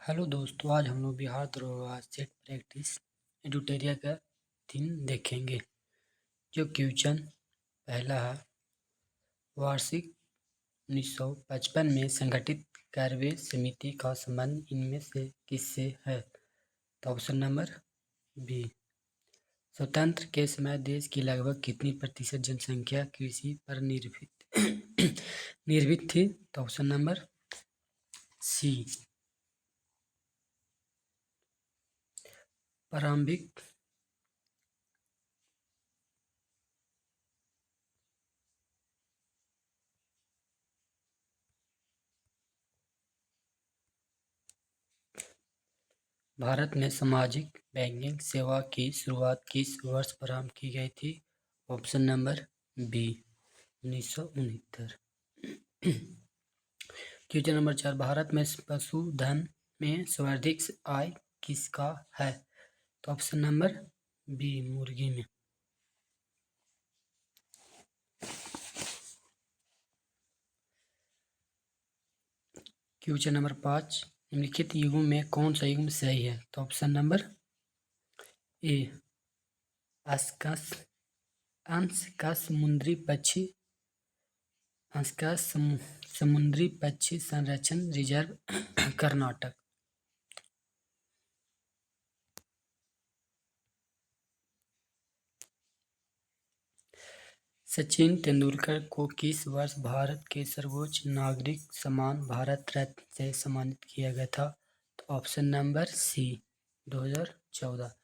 Hello दोस्तों, आज हम लोग बिहार धरोहर सेट प्रैक्टिस एडुटेरिया का 3 देखेंगे। जो क्वेश्चन पहला है, वार्षिक 1955 में संगठित कार्यवाही समिति का संबंध इनमें से किससे है? तो ऑप्शन नंबर बी। स्वतंत्र के समय देश की लगभग कितनी प्रतिशत जनसंख्या कृषि पर निर्भर थी? तो ऑप्शन नंबर सी। प्रारंभिक भारत में सामाजिक बैंकिंग सेवा की शुरुआत किस वर्ष प्रारंभ की गई थी? Option number B 1969। Question number 4, भारत में पशुधन में सर्वाधिक आय किसका है? तो ऑप्शन नंबर बी मुर्गी में। क्वेश्चन नंबर 5, निम्नलिखित युगों में कौन सा युग सही है? तो ऑप्शन नंबर ए अंश का समुद्री पक्षी संरक्षण रिजर्व कर्नाटक। सचिन तेंदुलकर को किस वर्ष भारत के सर्वोच्च नागरिक सम्मान भारत रत्न से सम्मानित किया गया था? तो ऑप्शन नंबर सी 2014।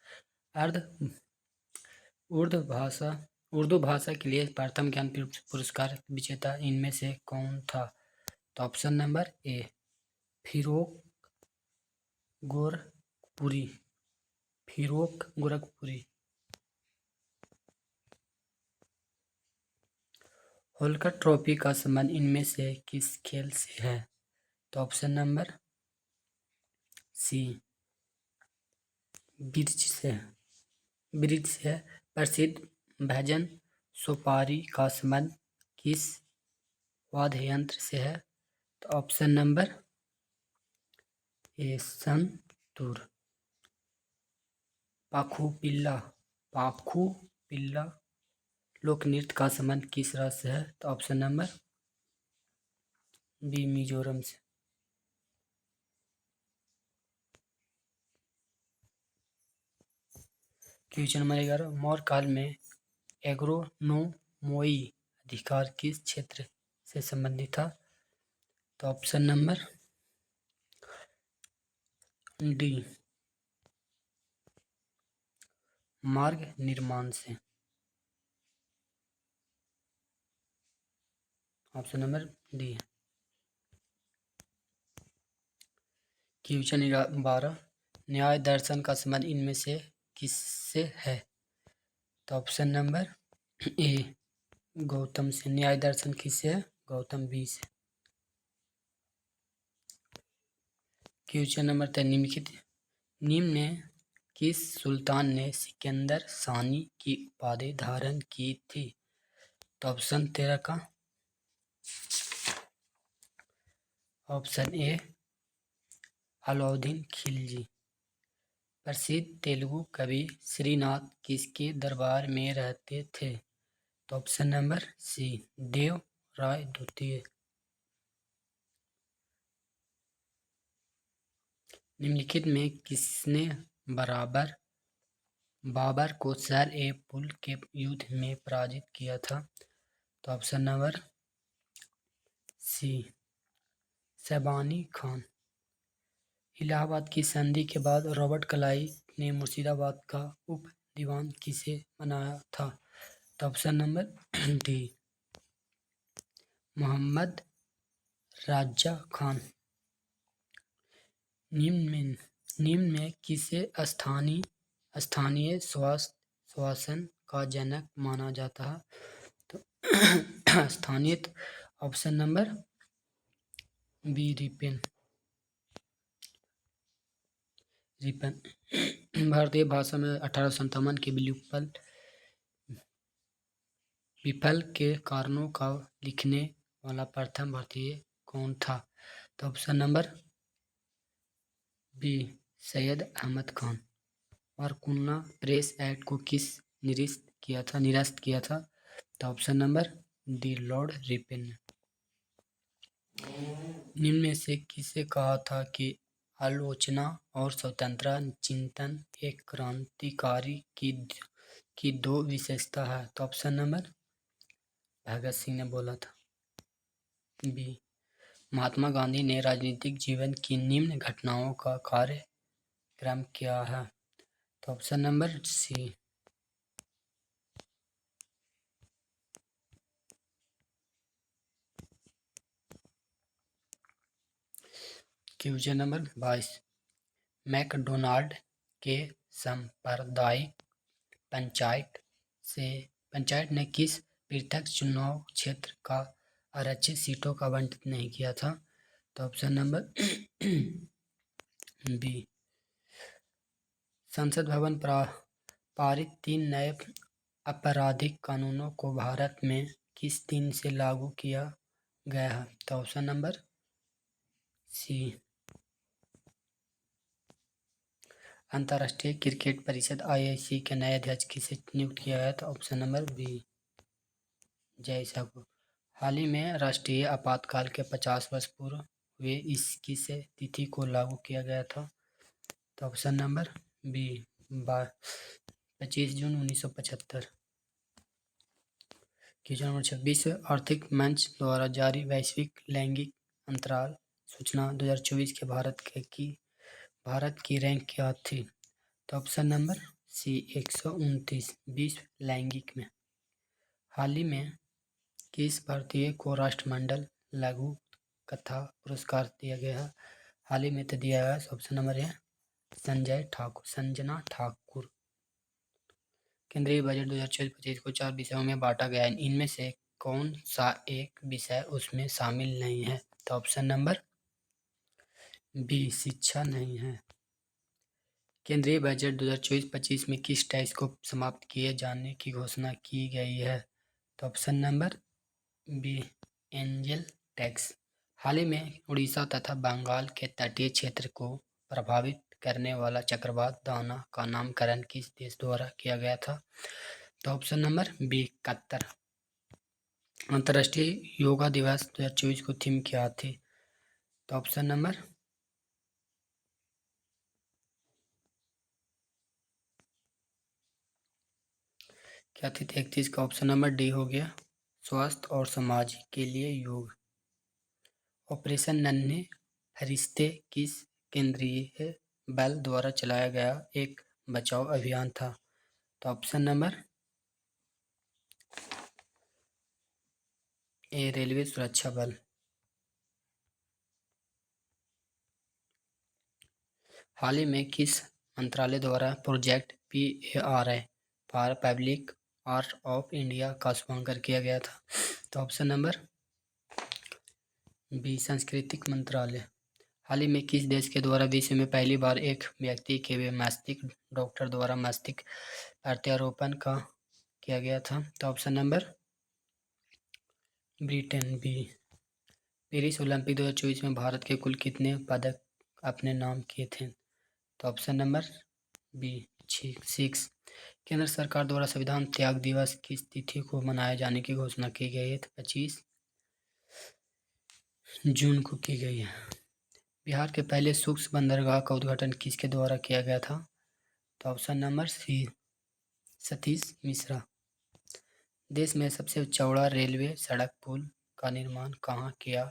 उर्दू भाषा के लिए प्रथम ज्ञान पुरस्कार विजेता इनमें से कौन था? तो option number A Firaq Gorakhpuri. Holkar trophy का संबंध इनमें से किस खेल से है? तो ऑप्शन नंबर सी ब्रिज से है। प्रसिद्ध भजन सोपारी का संबंध किस वाद्य यंत्र से है? तो ऑप्शन नंबर ए संतूर। पाखु पिल्ला लोक नृत्य का संबंध किस राज्य से है? तो ऑप्शन नंबर बी मिजोरम से। क्वेश्चन नंबर 11, मौर्य काल में एग्रोनोमोई अधिकार किस क्षेत्र से संबंधित था? तो ऑप्शन नंबर डी मार्ग निर्माण से। ऑप्शन नंबर डी है। क्वेश्चन 12, न्याय दर्शन का संबंध इनमें से किससे है? तो ऑप्शन नंबर ए गौतम से। न्याय दर्शन किससे है? गौतम बी से। क्वेश्चन नंबर 13, निम्न किस सुल्तान ने सिकंदर सानी की उपाधि धारण की थी? तो ऑप्शन 13 का ऑप्शन ए अलाउद्दीन खिलजी। प्रसिद्ध तेलुगु कवि श्रीनाथ किसके दरबार में रहते थे? तो ऑप्शन नंबर सी देव राय द्वितीय। निम्नलिखित में किसने बाबर को शर ए पुल के युद्ध में पराजित किया था? तो option number C Shaibani Khan. Allahabad की संधि के बाद रॉबर्ट क्लाइव ने मुर्शिदाबाद का उप दीवान किसे बनाया था? तो option number D Mohammad Raja Khan. निम्न में किसे स्थानीय शासन का जनक माना जाता है? तो स्थानीय ऑप्शन नंबर बी रिपन। भारतीय भाषा में 1857 के विफल के कारणों का लिखने वाला प्रथम भारतीय कौन था? तो option number B Syed Ahmad Khan. मारकुन्ना प्रेस एक्ट को किस निरस्त किया था? तो option number D Lord Ripon ने। निम्न में से किसे कहा था कि आलोचना और स्वतंत्रता चिंतन एक क्रांतिकारी की दो विशेषता है? तो ऑप्शन नंबर भगत सिंह ने बोला था। बी महात्मा गांधी ने राजनीतिक जीवन की निम्न घटनाओं का कार्यक्रम क्या है? तो option number C question number 22 MacDonald के सांप्रदायिक पंचायत ने किस पृथक चुनाव क्षेत्र का आरक्षित सीटों का आवंटन नहीं किया था? तो ऑप्शन नंबर बी संसद भवन पारित 3 नए आपराधिक कानूनों को भारत में किस दिन से लागू किया गया है? तो ऑप्शन नंबर सी अंतर्राष्ट्रीय क्रिकेट परिषद ICC के नए अध्यक्ष किसे नियुक्त किया गया? तो option number B Jay Shah को। हाल ही में राष्ट्रीय आपातकाल के 50 वर्ष पूर्व हुए इस किस तिथि को लागू किया गया था? तो ऑप्शन नंबर बी 25 जून 1975। क्वेश्चन नंबर 26 आर्थिक मंच द्वारा जारी वैश्विक लैंगिक अंतराल सूचना 2024 के भारत की रैंक क्या थी? तो ऑप्शन नंबर सी 129 विश्व लैंगिक में। हाल ही में किस भारतीय को राष्ट्रमंडल लघु कथा पुरस्कार दिया गया है? हाल ही में तो दिया गया। ऑप्शन नंबर है संजना ठाकुर। केंद्रीय बजट 2024-25 को 4 विषयों में बांटा गया है। इनमें से कौन सा एक विषय उसमें शामिल नहीं है? तो ऑप्शन नंबर बी शिक्षा नहीं है। केंद्रीय बजट 2024-25 में किस टैक्स को समाप्त किए जाने की घोषणा की गई है? तो option number B angel tax. हाल ही में उड़ीसा तथा बंगाल के तटीय क्षेत्र को प्रभावित करने वाला चक्रवात दाना का नामकरण किस देश द्वारा किया गया था? तो ऑप्शन नंबर बी कतर। अंतर्राष्ट्रीय योगा दिवस 2024 को थीम क्या थी? तो ऑप्शन नंबर क्या थी? 31 का ऑप्शन नंबर डी हो गया स्वास्थ्य और समाज के लिए योग। ऑपरेशन नन्हे फरिश्ते किस केंद्रीय बल द्वारा चलाया गया एक बचाव अभियान था? तो ऑप्शन नंबर ए रेलवे सुरक्षा बल। हाल ही में किस मंत्रालय द्वारा project PARI for public art of India का शुभारंभ किया गया था? तो ऑप्शन नंबर बी सांस्कृतिक मंत्रालय। हाल ही में किस देश के द्वारा विश्व में पहली बार एक व्यक्ति के मस्तिष्क डॉक्टर द्वारा मस्तिष्क प्रत्यारोपण का किया गया था? तो option number Britain B. Paris Olympic 2024 में भारत के कुल कितने पदक अपने नाम किए थे? तो ऑप्शन नंबर बी 6। केंद्र सरकार द्वारा संविधान त्याग दिवस किस तिथि को मनाए जाने की घोषणा की गई है? 25 जून को की गई है। बिहार के पहले सूक्ष्म बंदरगाह का उद्घाटन किसके द्वारा किया गया था? तो option number C Satish Mishra. देश में सबसे चौड़ा रेलवे सड़क पुल का निर्माण कहाँ किया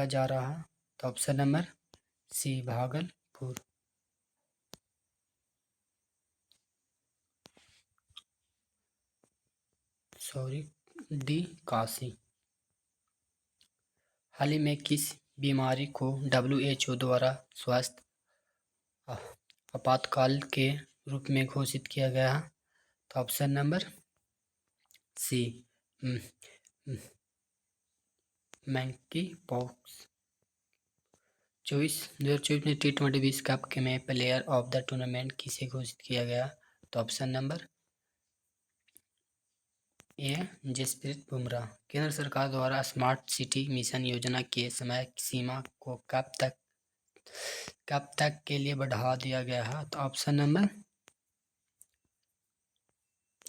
जा रहा है? तो option number C Bhagalpur. D Kashi. हाल ही में किस बीमारी को WHO द्वारा स्वास्थ्य आपातकाल के रूप में घोषित किया गया है? तो ऑप्शन नंबर सी मंकी पॉक्स। 2024 में T20 विश्व कप के में प्लेयर ऑफ द टूर्नामेंट किसे घोषित किया गया? तो option number A Jasprit Bumrah. केंद्र सरकार द्वारा स्मार्ट सिटी मिशन योजना की समय सीमा को कब तक कब तक के लिए बढ़ा दिया गया है? तो ऑप्शन नंबर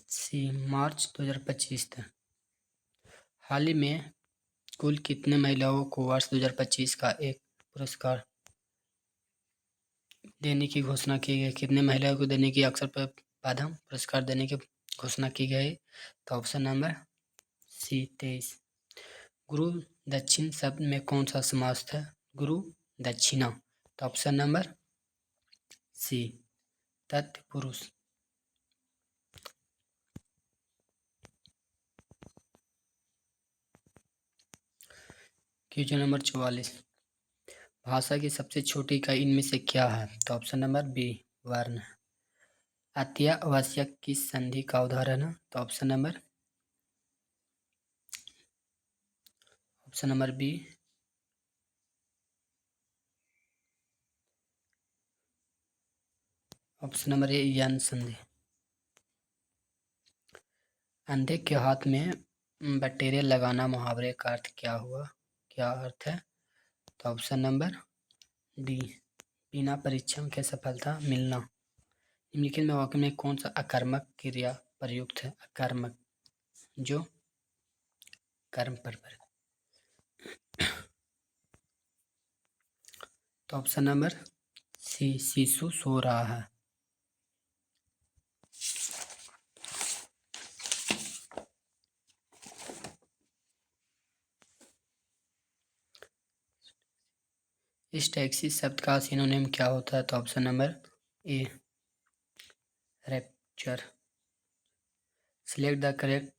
सी, मार्च 2025 तक। हाल ही में कुल कितने महिलाओं को वर्ष 2025 का एक पुरस्कार देने की घोषणा की गई? कितने महिलाओं को देने की अवसर पर बाद हम पुरस्कार देने की घोषणा की गई? तो ऑप्शन नंबर सी, 23। गुरु दक्षिण शब्द में कौन सा समास था? गुरु दक्षिणा। तो ऑप्शन नंबर सी, तत्पुरुष। Question number 44। भाषा की सबसे छोटी इकाई इनमें से क्या है? तो ऑप्शन नंबर बी, वर्ण। अत्यावश्यक किस संधि का उदाहरण है? तो option number B, option number A, यन संधि। अंधे के हाथ में बटेरे लगाना मुहावरे का अर्थ क्या हुआ? क्या अर्थ है? तो ऑप्शन नंबर डी, बिना परिश्रम के सफलता मिलना। निम्नलिखित में वाक्य में कौन सा अकर्मक क्रिया प्रयुक्त है? अकर्मक जो कर्म पर तो ऑप्शन नंबर सी, शिशु सो रहा है। इस टैक्सी शब्द का सिनोनिम क्या होता है? तो option number A, rapture. Select the correct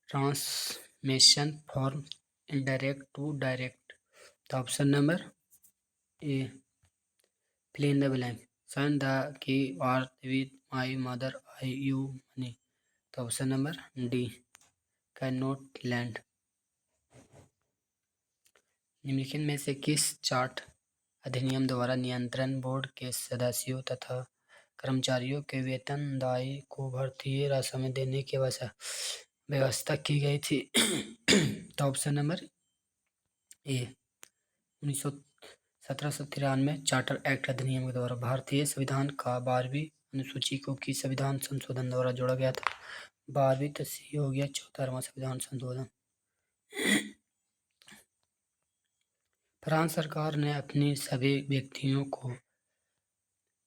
transmission form indirect to direct. तो option number A, fill in the blank. Sign the key or with my mother I you money. तो option number D, can not land. निम्नलिखित में से किस chart अधिनियम द्वारा नियंत्रण board के सदस्यों तथा कर्मचारियों के वेतनदायी को भारतीय राष्ट्र में देने की व्यवस्था की गई थी? तो ऑप्शन नंबर ए, 1793 चार्टर एक्ट अधिनियम के द्वारा भारतीय संविधान का 12वीं अनुसूची को की संविधान संशोधन द्वारा जोड़ा गया था। 12वीं तो सी हो गया, 74वां संविधान संशोधन। फ्रांस सरकार ने अपने सभी व्यक्तियों को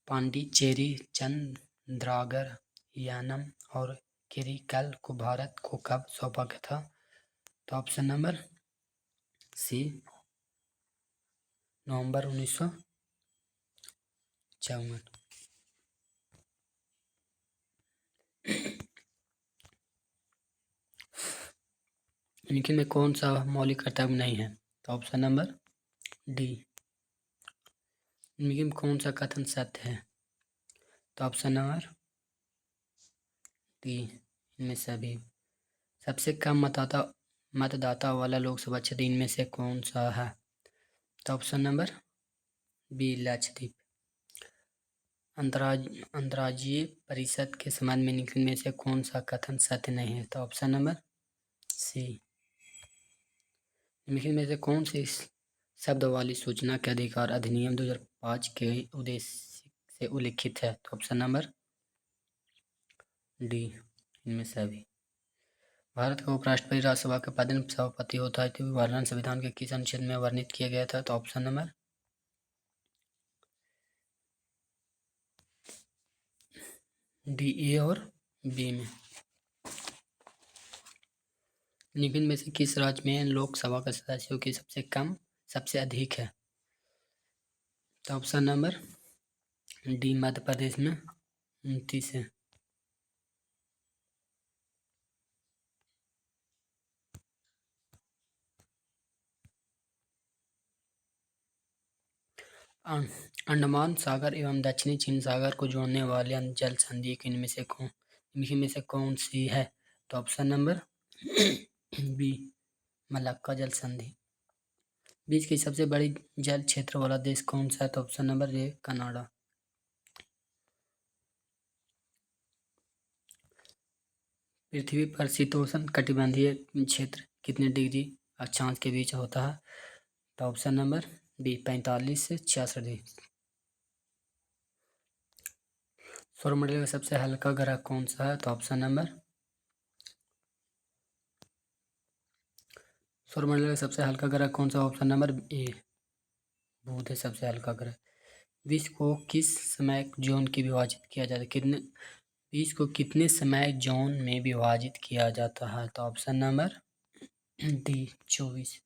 पांडिचेरी, चंद्रागर, यानम और केरिकल को भारत को कब सौंपा गया था? तो ऑप्शन नंबर सी, नवंबर 1954। इनके में कौन सा मौलिक कर्तव्य नहीं है? तो ऑप्शन नंबर डी, इनके में कौन सा कथन सत्य है? तो ऑप्शन नंबर डी, इनमें सभी। सबसे कम मतदाता वाला लोकसभा क्षेत्र इनमें से कौन सा है? तो ऑप्शन नंबर बी, लक्षद्वीप। अंतर्राज्यीय परिषद के संबंध में निम्नलिखित में से कौन सा कथन सत्य नहीं है? तो ऑप्शन नंबर सी, निम्नलिखित में से कौन सी शब्द वाली सूचना के अधिकार अधिनियम 2005 के उद्देश्य से उल्लिखित है? तो ऑप्शन नंबर डी, इनमें सभी। भारत का उपराष्ट्रपति राज्यसभा के पद में सभापति होता है तो वर्णन संविधान के किस अनुच्छेद में वर्णित किया गया था? तो ऑप्शन नंबर डी, ए और बी में। निम्न में से किस राज्य में लोकसभा के सदस्यों की सबसे अधिक है? तो option number D, Madhya Pradesh में 29 है। अंडमान सागर एवं दक्षिणी चीन सागर को जोड़ने वाले जल संधि इनमें से कौन सी है? तो ऑप्शन नंबर बी, मलक्का जल संधि। बीच की सबसे बड़ी जल क्षेत्र वाला देश कौन सा है? तो ऑप्शन नंबर ए, कनाडा। पृथ्वी पर शीतोष्ण कटिबंधीय क्षेत्र कितने डिग्री अक्षांश के बीच होता है? तो ऑप्शन नंबर बी 45 से 66 दिन। सौरमंडल का सबसे हल्का ग्रह कौन सा है? तो ऑप्शन नंबर सौरमंडल का सबसे हल्का ग्रह कौन सा? ऑप्शन नंबर ए बुध है सबसे हल्का ग्रह। विश्व को किस समय जोन की विभाजित किया जाता है? विश्व को कितने समय जोन में विभाजित किया जाता है? तो option number D 24।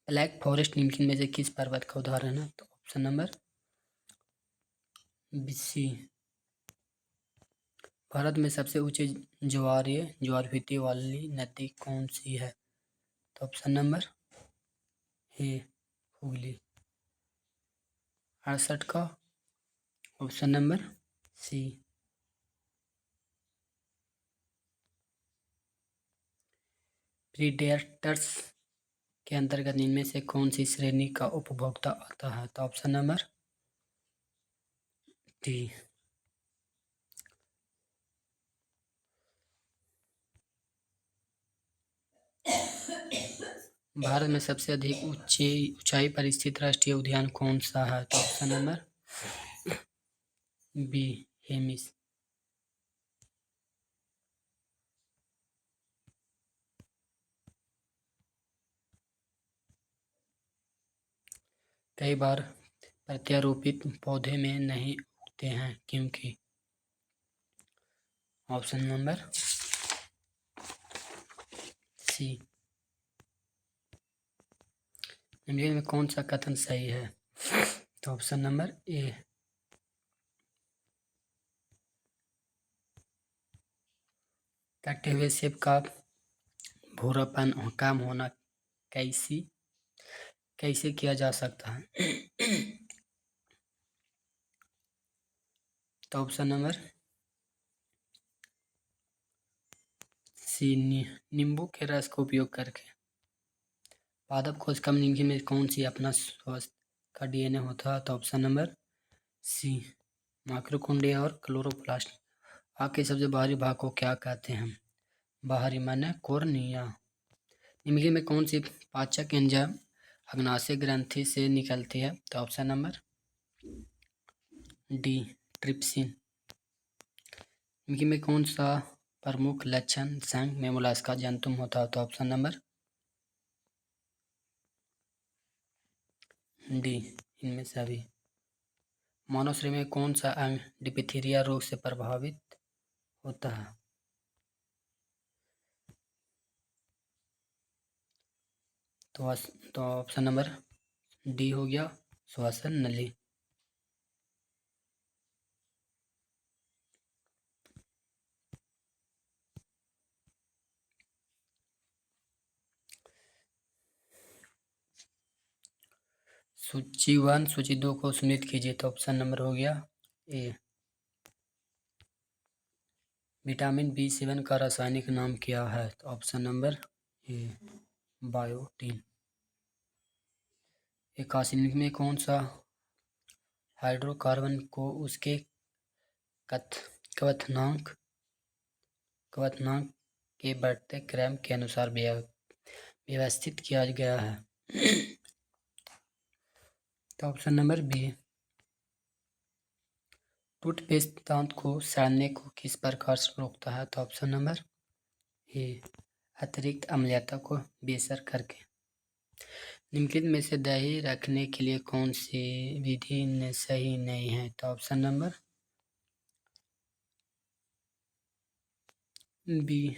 Black forest निम्नलिखित में से किस पर्वत का उदाहरण है? तो ऑप्शन नंबर सी। भारत में सबसे ऊंचे ज्वार भीति वाली नदी कौन सी है? तो ऑप्शन नंबर ए हुगली। 68 का ऑप्शन नंबर सी। प्रीडेटर्स के अंतर्गत इनमें से कौन सी श्रेणी का उपभोक्ता आता है? तो ऑप्शन नंबर डी। भारत में सबसे अधिक ऊंचाई पर स्थित राष्ट्रीय उद्यान कौन सा है? तो ऑप्शन नंबर बी हेमिस। कई बार प्रत्यारोपित पौधे में नहीं उगते हैं क्योंकि? Option number C. निम्नलिखित में कौन सा कथन सही है? तो ऑप्शन नंबर ए। कटे हुए सेब का भूरापन कम होना कैसे किया जा सकता है? तो ऑप्शन नंबर सी नींबू के रस का उपयोग करके। पादप कोश कम निम्नलिखित में कौन सी अपना स्वास्थ्य का डीएनए होता है? तो ऑप्शन नंबर सी माइक्रोकोन्ड्रिया और क्लोरोप्लास्ट। आग के सबसे बाहरी भाग को क्या कहते हैं? बाहरी माने कोर्निया। निम्नलिखित में कौन सी पाचक एंजाइम अग्नाशय ग्रंथि से निकलती है? तो ऑप्शन नंबर डी ट्रिप्सिन। निम्नलिखित में कौन सा प्रमुख लक्षण संघ में मोलास्का जंतुम होता है? तो ऑप्शन नंबर डी इनमें से अभी। मानव शरीर में कौन सा अंग डिप्थीरिया रोग से प्रभावित होता है? तो ऑप्शन नंबर डी हो गया श्वसन नली। सूची 1 सूची 2 को सुनिश्चित कीजिए। तो ऑप्शन नंबर हो गया ए। विटामिन B7 का रासायनिक नाम क्या है? तो ऑप्शन नंबर ए बायोटीन। एक आर्सेनिक में कौन सा हाइड्रोकार्बन को उसके क्वथनांक के बढ़ते क्रम के अनुसार व्यवस्थित किया गया है? तो ऑप्शन नंबर बी। टूथपेस्ट दांत को सड़ने को किस प्रकार से रोकता है? तो ऑप्शन नंबर ए अतिरिक्त अम्लता को बेअसर करके। निम्नलिखित में से दही रखने के लिए कौन सी विधि सही नहीं है? तो ऑप्शन नंबर बी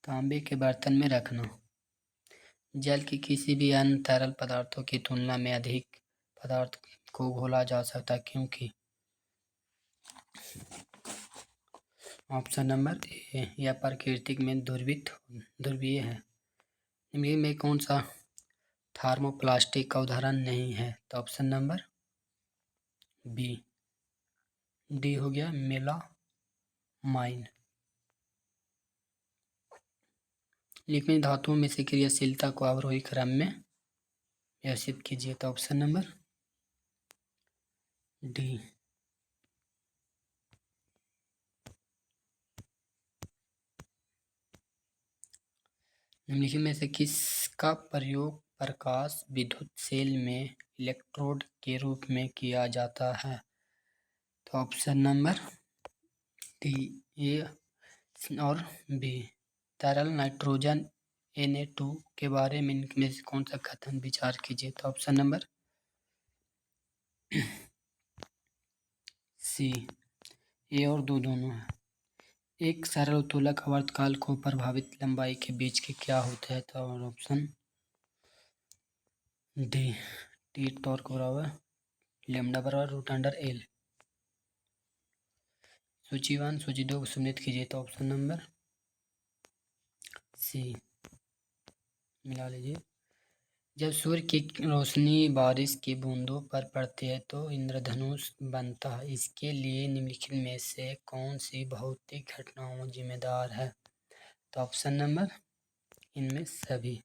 तांबे के बर्तन में रखना। जल की किसी भी अन्य तरल पदार्थों की तुलना में अधिक पदार्थ को घोला जा सकता है क्योंकि? ऑप्शन नंबर ए यह प्राकृतिक में ध्रुवीय है। निम्नलिखित में कौन सा थर्मोप्लास्टिक का उदाहरण नहीं है? तो ऑप्शन नंबर बी डी हो गया मेलामाइन। निम्नलिखित धातुओं में से क्रियाशीलता को अवरोही क्रम में व्यवस्थित कीजिए। तो ऑप्शन नंबर डी। निम्नलिखित में से किसका प्रयोग प्रकाश विद्युत सेल में इलेक्ट्रोड के रूप में किया जाता है? तो ऑप्शन नंबर डी, ए और बी। तरल नाइट्रोजन Na2 के बारे में इनमें से कौन सा कथन विचार कीजिए? तो ऑप्शन नंबर सी, ए और दो दोनों है। एक सरल उत्तोलक आवर्तकाल को प्रभावित लंबाई के बीच के क्या होता है? तो ऑप्शन डी, टी टॉर्क बराबर लैम्डा बराबर रूट अंडर एल। सूची 1 सूची 2 को सम्मिलित कीजिए। तो ऑप्शन नंबर सी मिला लीजिए। जब सूर्य की रोशनी बारिश की बूंदों पर पड़ती है तो इंद्रधनुष बनता है। इसके लिए निम्नलिखित में से कौन सी भौतिक घटनाओं जिम्मेदार है? तो ऑप्शन नंबर इनमें सभी।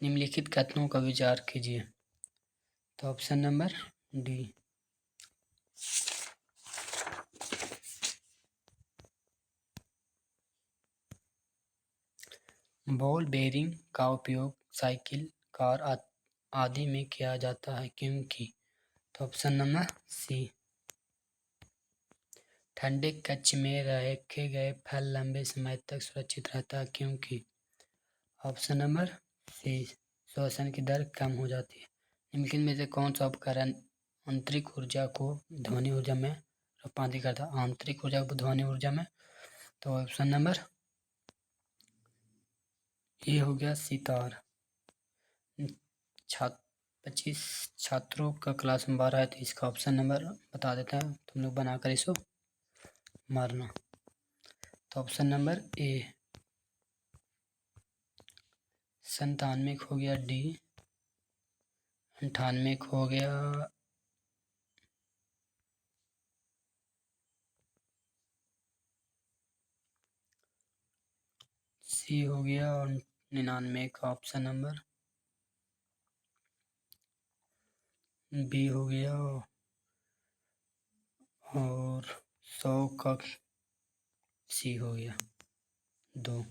निम्नलिखित कथनों का विचार कीजिए। तो option number D. Ball bearing का उपयोग साइकिल, कार आदि में किया जाता है क्योंकि? तो ऑप्शन नंबर सी। ठंडे कक्ष में रखे गए फल लंबे समय तक सुरक्षित रहता है क्योंकि? Option number C. श्वसन की दर कम हो जाती है। निम्नलिखित में से कौन सा उपकरण आंतरिक ऊर्जा को ध्वनि ऊर्जा में रूपांतरित करता है? आंतरिक ऊर्जा को ध्वनि ऊर्जा में। तो ऑप्शन नंबर ये हो गया सितार। 25 छात्रों का क्लास में 12 है तो इसका ऑप्शन नंबर बता देता है, तुम लोग बनाकर इसको मारना। तो ऑप्शन नंबर ए 97 हो गया, डी 98 हो गया, सी हो गया और 99 का ऑप्शन नंबर बी हो गया और 100 का सी हो गया 2।